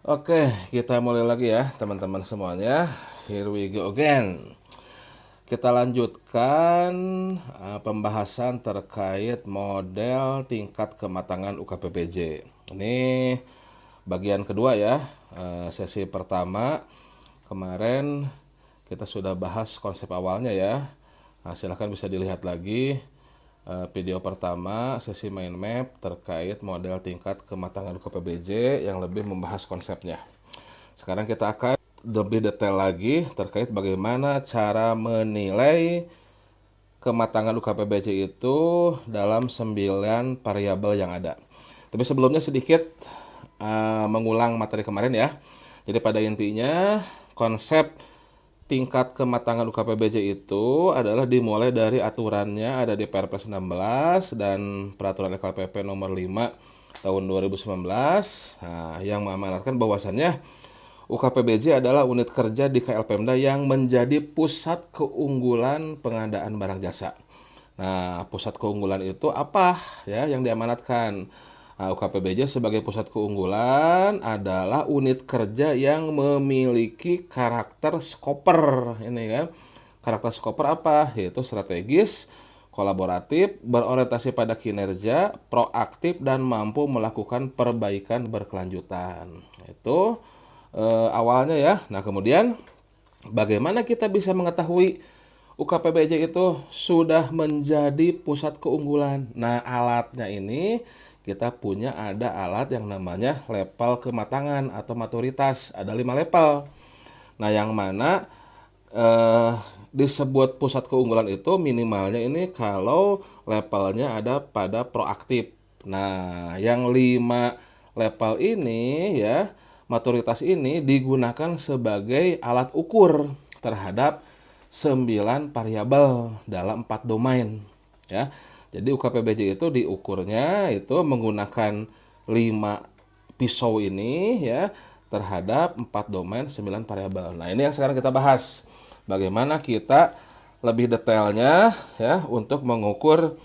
Oke, kita mulai lagi ya teman-teman semuanya. Here we go again. Kita lanjutkan pembahasan terkait model tingkat kematangan UKPBJ. Ini bagian kedua ya. Sesi pertama kemarin kita sudah bahas konsep awalnya ya. Nah, silahkan bisa dilihat lagi video pertama sesi mind map terkait model tingkat kematangan UKPBJ yang lebih membahas konsepnya. Sekarang kita akan lebih detail lagi terkait bagaimana cara menilai kematangan UKPBJ itu dalam 9 variabel yang ada. Tapi sebelumnya sedikit mengulang materi kemarin ya. Jadi pada intinya konsep tingkat kematangan UKPBJ itu adalah dimulai dari aturannya ada di Perpres 16 dan Peraturan LKPP nomor 5 tahun 2019 yang mengamanatkan bahwasannya UKPBJ adalah unit kerja di KL Pemda yang menjadi pusat keunggulan pengadaan barang jasa. Nah, pusat keunggulan itu apa ya yang diamanatkan? Nah, UKPBJ sebagai pusat keunggulan adalah unit kerja yang memiliki karakter skoper. Ini kan, karakter skoper apa? Yaitu strategis, kolaboratif, berorientasi pada kinerja, proaktif, dan mampu melakukan perbaikan berkelanjutan. Itu awalnya ya. Nah, kemudian bagaimana kita bisa mengetahui UKPBJ itu sudah menjadi pusat keunggulan? Nah, alatnya ini kita punya ada alat yang namanya level kematangan atau maturitas. Ada 5 level. Nah, yang mana disebut pusat keunggulan itu minimalnya ini kalau levelnya ada pada proaktif. Nah, yang 5 level ini ya, maturitas ini digunakan sebagai alat ukur terhadap 9 variabel dalam 4 domain ya. Jadi UKPBJ itu diukurnya itu menggunakan 5 pisau ini ya terhadap 4 domain 9 variabel. Nah, ini yang sekarang kita bahas. Bagaimana kita lebih detailnya ya untuk mengukur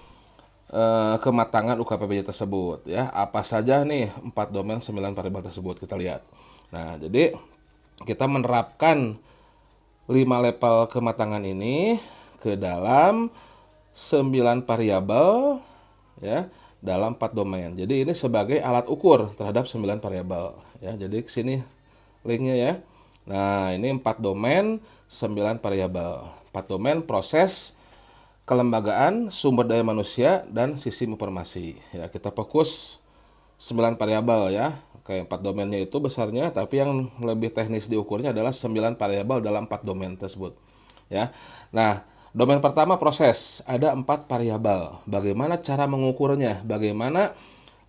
kematangan UKPBJ tersebut ya. Apa saja nih 4 domain 9 variabel tersebut kita lihat. Nah, jadi kita menerapkan 5 level kematangan ini ke dalam 9 variabel ya dalam 4 domain. Jadi ini sebagai alat ukur terhadap 9 variabel ya. Jadi ke sini linknya ya. Nah, ini 4 domain 9 variabel. 4 domain proses, kelembagaan, sumber daya manusia, dan sistem informasi. Ya, kita fokus 9 variabel ya. Kayak 4 domainnya itu besarnya, tapi yang lebih teknis diukurnya adalah 9 variabel dalam 4 domain tersebut. Ya. Nah, domain pertama proses, ada 4 variabel. Bagaimana cara mengukurnya? Bagaimana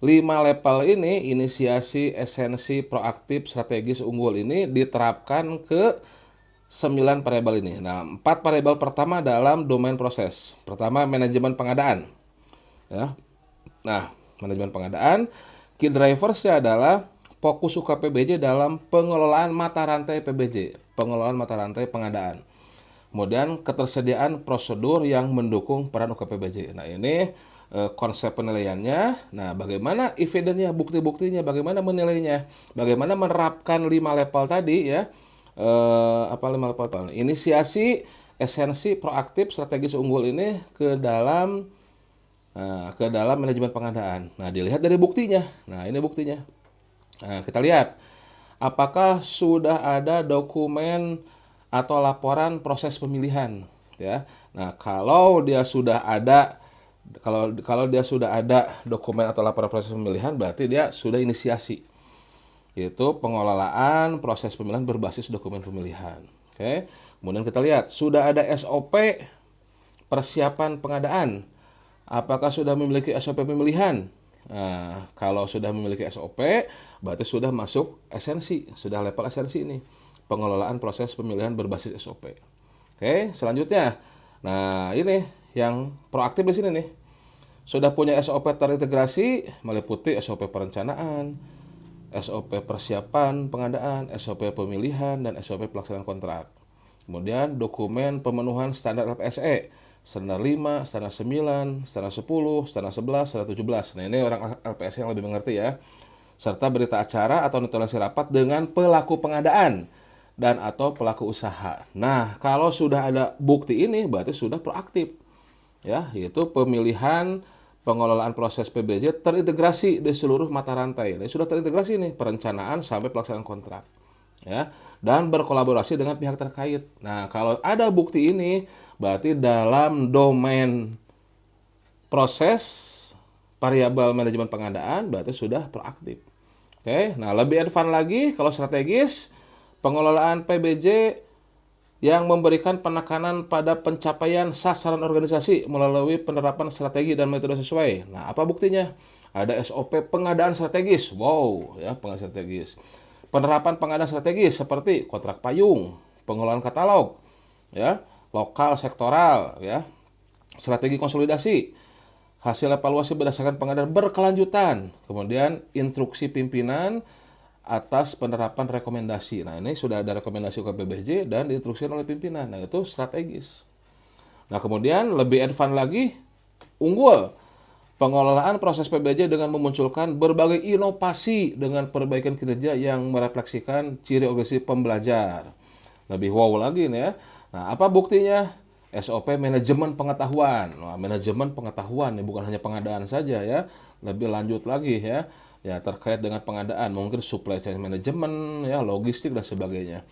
5 level ini, inisiasi, esensi, proaktif, strategis, unggul ini diterapkan ke 9 variabel ini. Nah, 4 variabel pertama dalam domain proses. Pertama, manajemen pengadaan. Ya. Nah, manajemen pengadaan, key driversnya adalah fokus UKPBJ dalam pengelolaan mata rantai PBJ, pengelolaan mata rantai pengadaan. Kemudian ketersediaan prosedur yang mendukung peran UKPBJ. Nah, ini konsep penilaiannya. Nah, bagaimana evidennya, bukti-buktinya, bagaimana menilainya, bagaimana menerapkan 5 level tadi ya. 5 level? Inisiasi, esensi, proaktif, strategis unggul ini ke dalam manajemen pengadaan. Nah, dilihat dari buktinya. Nah, ini buktinya. Nah, kita lihat apakah sudah ada dokumen atau laporan proses pemilihan ya. Nah, kalau dia sudah ada dia sudah ada dokumen atau laporan proses pemilihan berarti dia sudah inisiasi, yaitu pengelolaan proses pemilihan berbasis dokumen pemilihan. Oke. Kemudian kita lihat sudah ada SOP persiapan pengadaan. Apakah sudah memiliki SOP pemilihan? Nah, kalau sudah memiliki SOP berarti sudah masuk esensi, sudah level esensi ini. Pengelolaan proses pemilihan berbasis SOP. Oke, selanjutnya. Nah, ini yang proaktif di sini nih. Sudah punya SOP terintegrasi meliputi SOP perencanaan, SOP persiapan pengadaan, SOP pemilihan, dan SOP pelaksanaan kontrak. Kemudian dokumen pemenuhan standar LPSE, standar 5, standar 9, standar 10, standar 11, standar 17. Nah, ini orang LPSE yang lebih mengerti ya. serta berita acara atau notulensi rapat dengan pelaku pengadaan dan atau pelaku usaha. Nah, kalau sudah ada bukti ini berarti sudah proaktif. Ya, yaitu pemilihan pengelolaan proses PBJ terintegrasi di seluruh mata rantai. Nah, sudah terintegrasi nih perencanaan sampai pelaksanaan kontrak. Ya, dan berkolaborasi dengan pihak terkait. Nah, kalau ada bukti ini berarti dalam domain proses variabel manajemen pengadaan berarti sudah proaktif. Oke, nah lebih advance lagi kalau strategis pengelolaan PBJ yang memberikan penekanan pada pencapaian sasaran organisasi melalui penerapan strategi dan metode sesuai. Nah, apa buktinya? Ada SOP pengadaan strategis. Wow, ya, pengadaan strategis. Penerapan pengadaan strategis seperti kontrak payung, pengelolaan katalog, ya, lokal sektoral, ya, strategi konsolidasi, hasil evaluasi berdasarkan pengadaan berkelanjutan, kemudian instruksi pimpinan atas penerapan rekomendasi. Nah, ini sudah ada rekomendasi UKPBJ dan diinstruksikan oleh pimpinan. Nah, itu strategis. Nah, kemudian lebih advance lagi, unggul. Pengelolaan proses PBJ dengan memunculkan berbagai inovasi dengan perbaikan kinerja yang merefleksikan ciri organisasi pembelajar. Lebih wow lagi nih ya. Nah, apa buktinya? SOP manajemen pengetahuan. Nah, manajemen pengetahuan ya, bukan hanya pengadaan saja ya. Lebih lanjut lagi ya. Ya, terkait dengan pengadaan, mungkin supply chain management, ya, logistik dan sebagainya.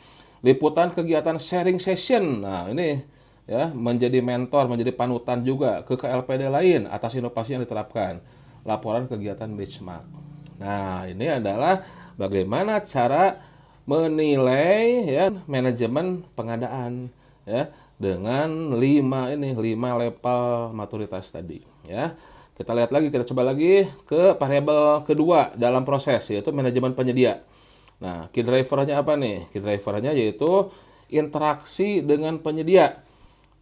Liputan kegiatan sharing session. Nah, ini ya menjadi mentor, menjadi panutan juga ke KLPD lain atas inovasi yang diterapkan. Laporan kegiatan benchmark. Nah, ini adalah bagaimana cara menilai ya manajemen pengadaan ya dengan 5 level maturitas tadi ya. Kita lihat lagi, kita coba lagi ke variabel kedua dalam proses, yaitu manajemen penyedia. Nah, key drivernya apa nih? Key drivernya yaitu interaksi dengan penyedia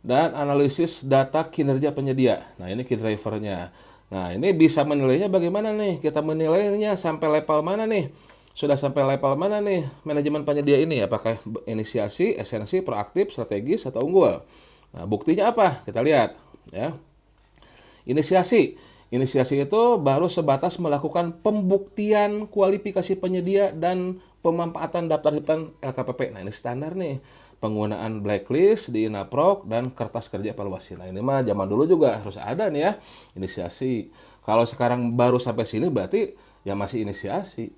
dan analisis data kinerja penyedia. Nah, ini key drivernya. Nah, ini bisa menilainya bagaimana nih? Kita menilainya sampai level mana nih? Sudah sampai level mana nih manajemen penyedia ini? Apakah inisiasi, esensi, proaktif, strategis, atau unggul? Nah, buktinya apa? Kita lihat ya. Inisiasi itu baru sebatas melakukan pembuktian kualifikasi penyedia dan pemanfaatan daftar himpunan LKPP. Nah, ini standar nih. Penggunaan blacklist di Inaprok dan kertas kerja evaluasi. Nah, ini mah zaman dulu juga harus ada nih ya, inisiasi. Kalau sekarang baru sampai sini berarti ya masih inisiasi.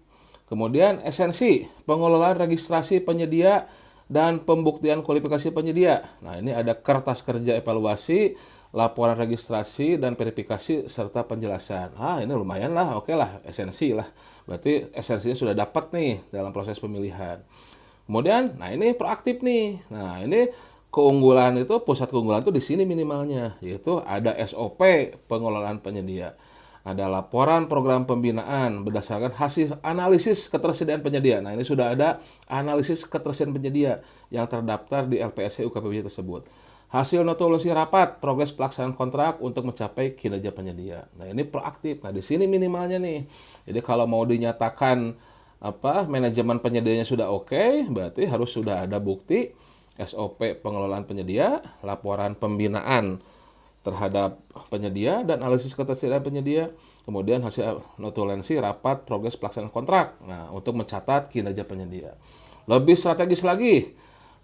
Kemudian esensi, pengelolaan registrasi penyedia dan pembuktian kualifikasi penyedia. Nah, ini ada kertas kerja evaluasi, laporan registrasi dan verifikasi serta penjelasan. Ah, ini lumayan lah, oke lah, esensi lah. Berarti esensinya sudah dapat nih dalam proses pemilihan. Kemudian, nah ini proaktif nih. Nah, ini keunggulan itu, pusat keunggulan itu di sini minimalnya, yaitu ada SOP pengelolaan penyedia. Ada laporan program pembinaan berdasarkan hasil analisis ketersediaan penyedia. Nah, ini sudah ada analisis ketersediaan penyedia yang terdaftar di LPSC UKPBJ tersebut. Hasil notulensi rapat, progres pelaksanaan kontrak untuk mencapai kinerja penyedia. Nah, ini proaktif. Nah, di sini minimalnya nih. Jadi kalau mau dinyatakan manajemen penyedianya sudah oke, berarti harus sudah ada bukti SOP pengelolaan penyedia, laporan pembinaan terhadap penyedia dan analisis ketersediaan penyedia, kemudian hasil notulensi rapat, progres pelaksanaan kontrak. Nah, untuk mencatat kinerja penyedia. Lebih strategis lagi,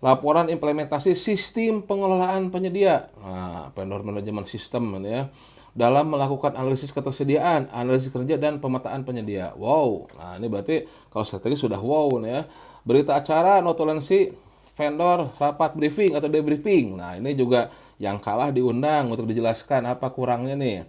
laporan implementasi sistem pengelolaan penyedia. Nah, vendor management system ya. Dalam melakukan analisis ketersediaan, analisis kerja dan pemetaan penyedia. Wow. Nah, ini berarti kalau strategi sudah wow nih ya. Berita acara, notulensi, vendor, rapat briefing atau debriefing. Nah, ini juga yang kalah diundang untuk dijelaskan apa kurangnya nih.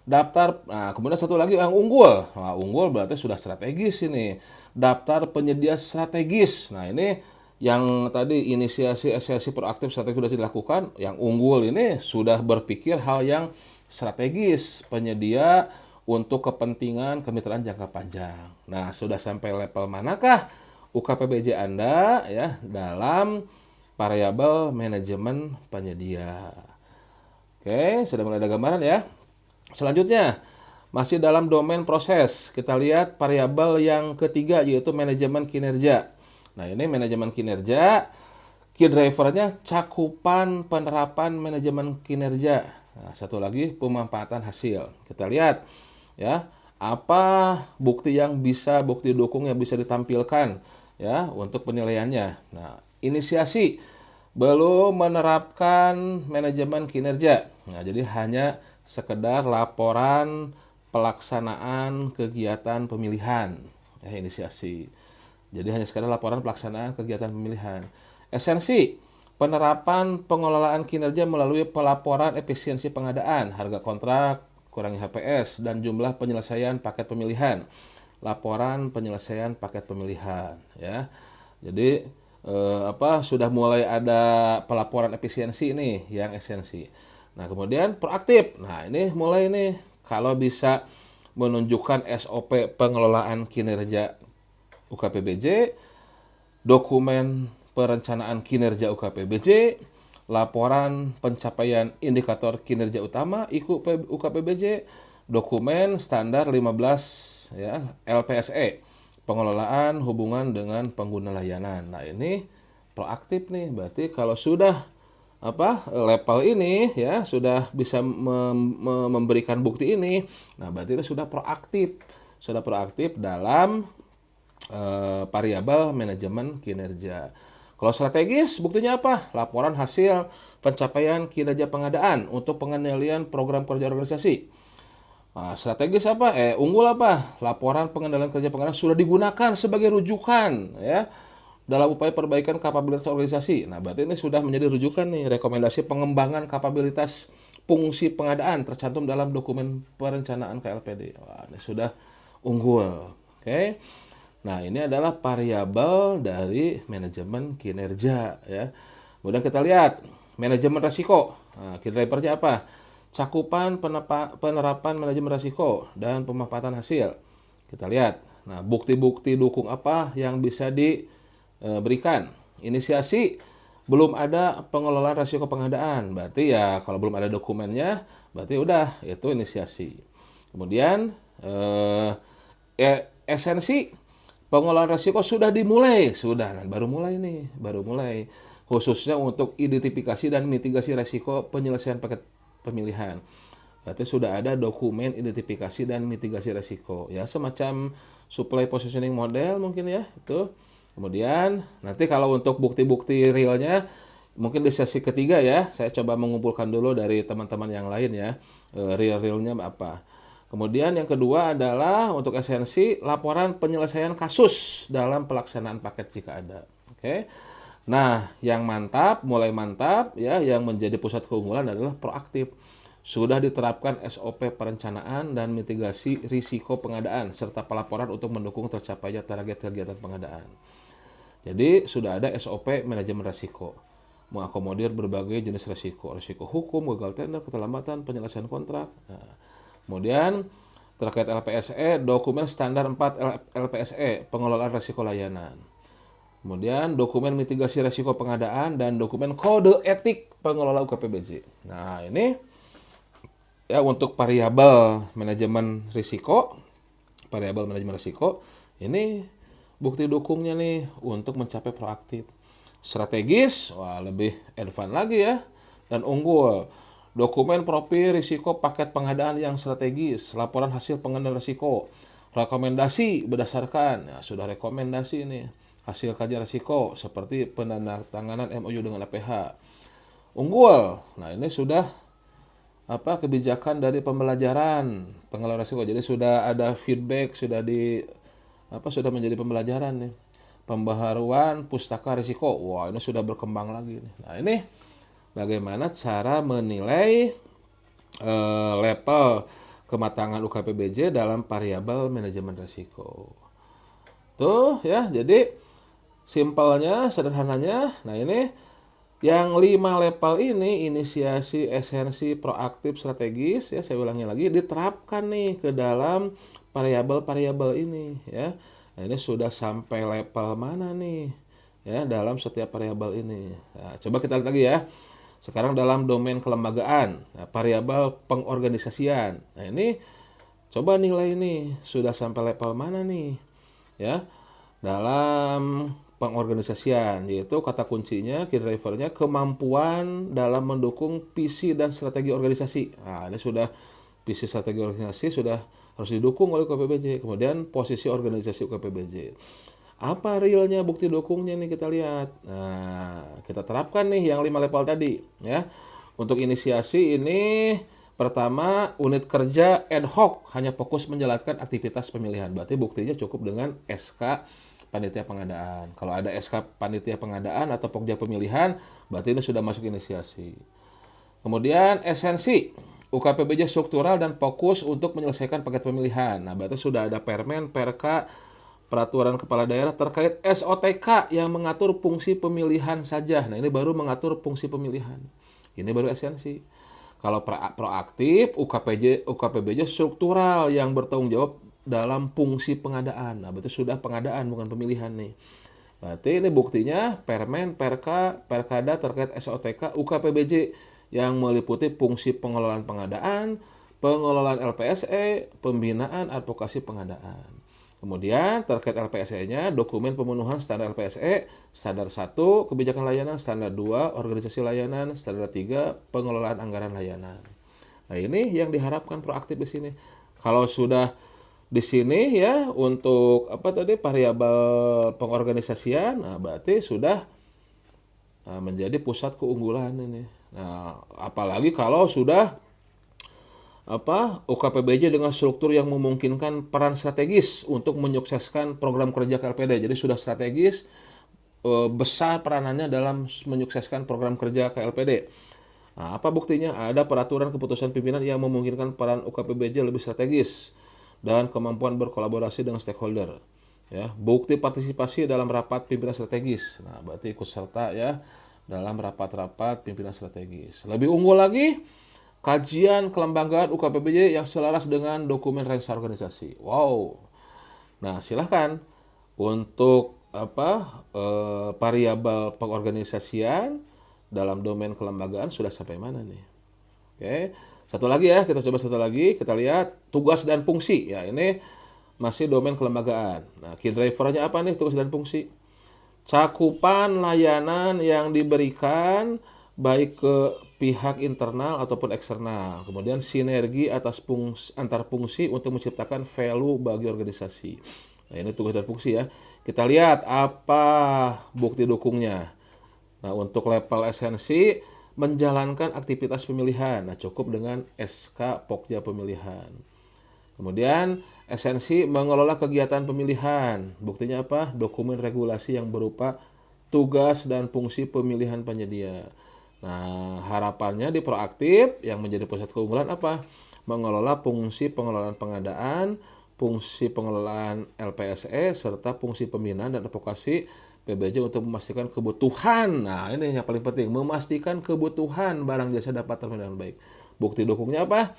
Daftar, nah kemudian satu lagi yang unggul. Nah, unggul berarti sudah strategis ini. Daftar penyedia strategis. Nah, ini yang tadi inisiasi, esensi, proaktif, strategi sudah dilakukan, yang unggul ini sudah berpikir hal yang strategis, penyedia untuk kepentingan kemitraan jangka panjang. Nah, sudah sampai level manakah UKPBJ Anda ya dalam variabel manajemen penyedia? Oke, sudah mulai ada gambaran ya. Selanjutnya, masih dalam domain proses, kita lihat variabel yang ketiga yaitu manajemen kinerja. Nah, ini manajemen kinerja, key drivernya cakupan penerapan manajemen kinerja. Nah, satu lagi pemanfaatan hasil. Kita lihat ya, apa bukti dukung yang bisa ditampilkan ya untuk penilaiannya. Nah, inisiasi belum menerapkan manajemen kinerja. Nah, jadi hanya sekedar laporan pelaksanaan kegiatan pemilihan ya, inisiasi. Jadi hanya sekedar laporan pelaksanaan kegiatan pemilihan. Esensi penerapan pengelolaan kinerja melalui pelaporan efisiensi pengadaan, harga kontrak, kurangi HPS, dan jumlah penyelesaian paket pemilihan. Laporan penyelesaian paket pemilihan ya. Jadi sudah mulai ada pelaporan efisiensi ini yang esensi. Nah, kemudian proaktif. Nah, ini mulai nih kalau bisa menunjukkan SOP pengelolaan kinerja UKPBJ, dokumen perencanaan kinerja UKPBJ, laporan pencapaian indikator kinerja utama UKPBJ, dokumen standar 15 ya, LPSE, pengelolaan hubungan dengan pengguna layanan. Nah, ini proaktif nih. Berarti kalau sudah level ini ya sudah bisa memberikan bukti ini, nah berarti itu sudah proaktif dalam variabel manajemen kinerja. Kalau strategis, buktinya apa? Laporan hasil pencapaian kinerja pengadaan untuk pengendalian program kerja organisasi. Nah, strategis apa? Unggul apa? Laporan pengendalian kerja pengadaan sudah digunakan sebagai rujukan ya dalam upaya perbaikan kapabilitas organisasi. Nah, berarti ini sudah menjadi rujukan nih, rekomendasi pengembangan kapabilitas fungsi pengadaan tercantum dalam dokumen perencanaan KLPD. Wah, ini sudah unggul. Oke. Nah, ini adalah variabel dari manajemen kinerja ya. Kemudian kita lihat manajemen risiko. Nah, key drivernya apa? Cakupan penerapan manajemen risiko dan pemanfaatan hasil. Kita lihat. Nah, bukti-bukti dukung apa yang bisa diberikan. Inisiasi belum ada pengelolaan risiko pengadaan. Berarti ya kalau belum ada dokumennya, berarti udah itu inisiasi. Kemudian esensi pengelolaan risiko sudah dimulai, nah, baru mulai khususnya untuk identifikasi dan mitigasi risiko penyelesaian paket pemilihan. Berarti sudah ada dokumen identifikasi dan mitigasi risiko, ya semacam supply positioning model mungkin ya itu. Kemudian nanti kalau untuk bukti-bukti realnya mungkin di sesi ketiga ya, saya coba mengumpulkan dulu dari teman-teman yang lain ya, realnya apa. Kemudian yang kedua adalah untuk esensi laporan penyelesaian kasus dalam pelaksanaan paket jika ada. Oke. Nah, yang mulai mantap ya, yang menjadi pusat keunggulan adalah proaktif. Sudah diterapkan SOP perencanaan dan mitigasi risiko pengadaan serta pelaporan untuk mendukung tercapainya target kegiatan pengadaan. Jadi sudah ada SOP manajemen risiko, mengakomodir berbagai jenis risiko hukum, gagal tender, keterlambatan, penyelesaian kontrak. Nah, kemudian terkait LPSE, dokumen standar 4 LPSE, pengelolaan risiko layanan. Kemudian dokumen mitigasi risiko pengadaan dan dokumen kode etik pengelola UKPBJ. Nah, ini ya untuk variabel manajemen risiko, ini bukti dukungnya nih untuk mencapai proaktif. Strategis, wah lebih advance lagi ya, dan unggul. Dokumen profil risiko paket pengadaan yang strategis, laporan hasil pengendalian risiko, rekomendasi berdasarkan, ya sudah rekomendasi ini, hasil kajian risiko seperti penandatanganan MOU dengan APH. Unggul. Nah, ini sudah kebijakan dari pembelajaran pengelolaan risiko. Jadi sudah ada feedback, sudah menjadi pembelajaran nih. Pembaharuan pustaka risiko. Wah, ini sudah berkembang lagi nih. Nah, ini bagaimana cara menilai level kematangan UKPBJ dalam variabel manajemen risiko. Tuh ya, jadi simpelnya, sederhananya, nah ini yang 5 level ini, inisiasi, esensi, proaktif, strategis, ya saya ulangi lagi, diterapkan nih ke dalam variabel-variabel ini ya. Nah, ini sudah sampai level mana nih ya dalam setiap variabel ini. Nah, coba kita lihat lagi ya. Sekarang dalam domain kelembagaan, variabel pengorganisasian. Nah, ini coba nilai ini sudah sampai level mana nih ya dalam pengorganisasian, yaitu kata kuncinya, key drivernya kemampuan dalam mendukung visi dan strategi organisasi. Nah, ini sudah visi strategi organisasi sudah harus didukung oleh UKPBJ. Kemudian posisi organisasi UKPBJ. Apa realnya bukti dukungnya nih kita lihat. Nah, kita terapkan nih yang 5 level tadi ya. Untuk inisiasi ini pertama unit kerja ad hoc hanya fokus menjalankan aktivitas pemilihan. Berarti buktinya cukup dengan SK panitia pengadaan. Kalau ada SK panitia pengadaan atau pokja pemilihan, berarti ini sudah masuk inisiasi. Kemudian esensi UKPBJ struktural dan fokus untuk menyelesaikan paket pemilihan. Nah, berarti sudah ada permen, perka, peraturan kepala daerah terkait SOTK yang mengatur fungsi pemilihan saja. Nah, ini baru mengatur fungsi pemilihan. Ini baru esensi. Kalau proaktif, UKPBJ struktural yang bertanggung jawab dalam fungsi pengadaan. Nah, berarti sudah pengadaan bukan pemilihan nih. Berarti ini buktinya permen, perka, perkada terkait SOTK, UKPBJ yang meliputi fungsi pengelolaan pengadaan, pengelolaan LPSE, pembinaan advokasi pengadaan. Kemudian terkait LPSE-nya, dokumen pemenuhan standar LPSE, standar 1, kebijakan layanan, standar 2, organisasi layanan, standar 3, pengelolaan anggaran layanan. Nah, ini yang diharapkan proaktif di sini. Kalau sudah di sini ya untuk variabel pengorganisasian, nah berarti sudah menjadi pusat keunggulan ini. Nah, apalagi kalau sudah UKPBJ dengan struktur yang memungkinkan peran strategis untuk menyukseskan program kerja KLPD. Jadi sudah strategis, besar peranannya dalam menyukseskan program kerja KLPD. Nah, apa buktinya? Ada peraturan keputusan pimpinan yang memungkinkan peran UKPBJ lebih strategis dan kemampuan berkolaborasi dengan stakeholder. Ya, bukti partisipasi dalam rapat pimpinan strategis. Nah, berarti ikut serta ya dalam rapat-rapat pimpinan strategis. Lebih unggul lagi, kajian kelembagaan UKPBJ yang selaras dengan dokumen registrasi organisasi. Wow. Nah, silahkan untuk variabel pengorganisasian dalam domain kelembagaan sudah sampai mana nih? Oke. Satu lagi ya, kita coba satu lagi. Kita lihat tugas dan fungsi. Ya, ini masih domain kelembagaan. Nah, key drivernya apa nih tugas dan fungsi? Cakupan layanan yang diberikan baik ke pihak internal ataupun eksternal. Kemudian sinergi antar fungsi untuk menciptakan value bagi organisasi. Nah, ini tugas dan fungsi ya. Kita lihat apa bukti dukungnya. Nah, untuk level esensi menjalankan aktivitas pemilihan. Nah, cukup dengan SK Pokja pemilihan. Kemudian esensi mengelola kegiatan pemilihan. Buktinya apa? Dokumen regulasi yang berupa tugas dan fungsi pemilihan penyedia. Nah, harapannya di proaktif yang menjadi pusat keunggulan apa? Mengelola fungsi pengelolaan pengadaan, fungsi pengelolaan LPSE, serta fungsi pembinaan dan advokasi PBJ untuk memastikan kebutuhan. Nah, ini yang paling penting, memastikan kebutuhan barang jasa dapat terpenuhi dengan baik. Bukti dukungnya apa?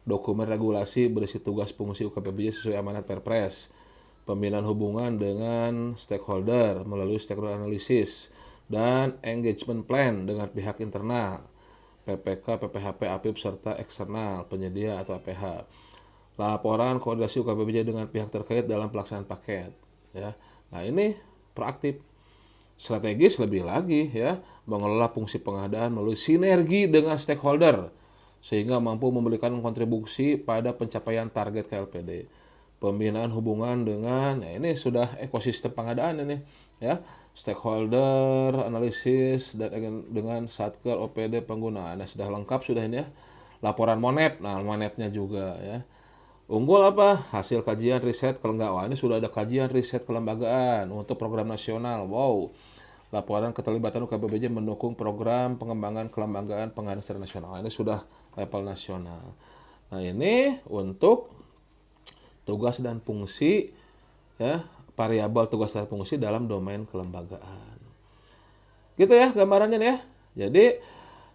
Dokumen regulasi berisi tugas fungsi UKPBJ sesuai amanat Perpres. Pembinaan hubungan dengan stakeholder melalui stakeholder analisis dan engagement plan dengan pihak internal, PPK, PPHP, APIP, serta eksternal, penyedia atau APH. Laporan koordinasi UKPBJ dengan pihak terkait dalam pelaksanaan paket. Ya. Nah, ini proaktif. Strategis lebih lagi ya, mengelola fungsi pengadaan melalui sinergi dengan stakeholder sehingga mampu memberikan kontribusi pada pencapaian target KLPD. Pembinaan hubungan dengan, ya ini sudah ekosistem pengadaan ini ya, stakeholder, analisis dan dengan satker OPD penggunaan. Nah, sudah lengkap sudah ini ya. Laporan Monep, nah Monepnya juga ya. Unggul apa? Hasil kajian riset kelembagaan. Ini sudah ada kajian riset kelembagaan untuk program nasional. Wow. Laporan keterlibatan UKPBJ mendukung program pengembangan kelembagaan pengadaan secara nasional. Ini sudah level nasional. Nah, ini untuk tugas dan fungsi ya, variabel tugas dan fungsi dalam domain kelembagaan. Gitu ya gambarannya ya. Jadi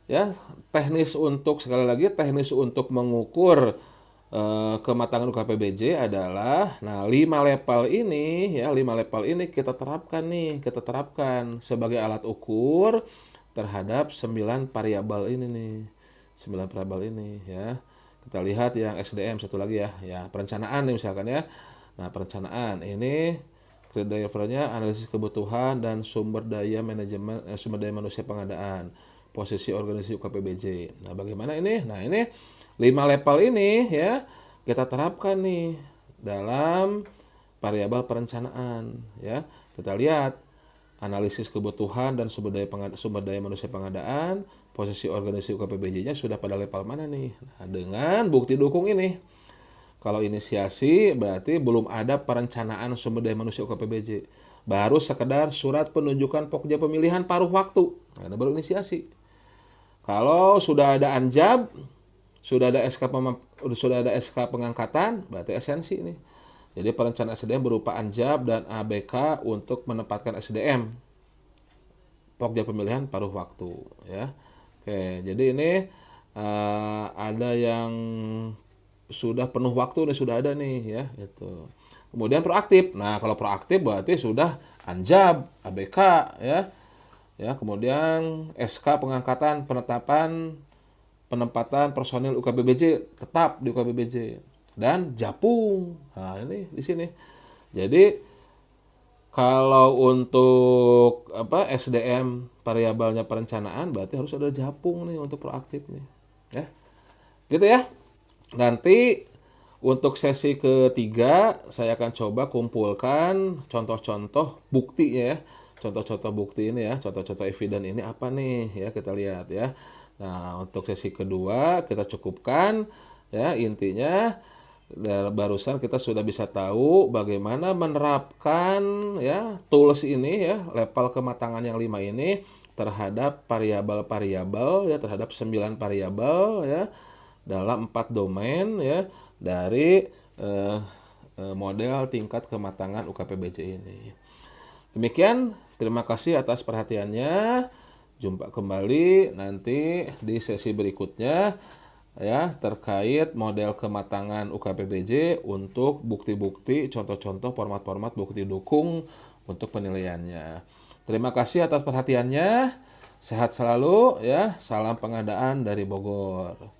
ya teknis untuk sekali lagi teknis untuk mengukur kematangan UKPBJ adalah 5 level ini ya, 5 level ini kita terapkan sebagai alat ukur terhadap 9 variabel ini nih. 9 variabel ini ya. Kita lihat yang SDM satu lagi ya. Ya, perencanaan nih misalkan ya. Nah, perencanaan ini drivernya analisis kebutuhan dan sumber daya manusia pengadaan. Posisi organisasi UKPBJ. Nah, bagaimana ini? Nah, ini 5 level ini ya, kita terapkan nih dalam variabel perencanaan ya. Kita lihat analisis kebutuhan dan sumber daya manusia pengadaan, posisi organisasi UKPBJ-nya sudah pada level mana nih. Nah, dengan bukti dukung ini, kalau inisiasi berarti belum ada perencanaan sumber daya manusia UKPBJ. Baru sekedar surat penunjukan pokja pemilihan paruh waktu. Nah, baru inisiasi. Kalau sudah ada anjab, sudah ada SK pengangkatan, berarti esensi nih. Jadi perencanaan SDM berupa anjab dan ABK untuk menempatkan SDM. Pokja pemilihan paruh waktu ya. Oke, jadi ini ada yang sudah penuh waktu nih, sudah ada nih ya itu. Kemudian proaktif. Nah, kalau proaktif berarti sudah anjab, ABK ya. Ya, kemudian SK pengangkatan penempatan personil UKPBJ tetap di UKPBJ dan Japung. Nah, ini di sini. Jadi kalau untuk SDM variabelnya perencanaan berarti harus ada Japung nih untuk proaktif nih. Ya. Gitu ya. Nanti untuk sesi ketiga saya akan coba kumpulkan contoh-contoh bukti ya. Contoh-contoh bukti ini ya, contoh-contoh eviden ini apa nih ya, kita lihat ya. Nah, untuk sesi kedua kita cukupkan ya, intinya barusan kita sudah bisa tahu bagaimana menerapkan ya tools ini ya, level kematangan yang 5 ini terhadap variabel-variabel ya, terhadap 9 variabel ya dalam 4 domain ya dari model tingkat kematangan UKPBJ ini. Demikian, terima kasih atas perhatiannya. Jumpa kembali nanti di sesi berikutnya ya terkait model kematangan UKPBJ untuk bukti-bukti, contoh-contoh format-format bukti dukung untuk penilaiannya. Terima kasih atas perhatiannya. Sehat selalu ya. Salam pengadaan dari Bogor.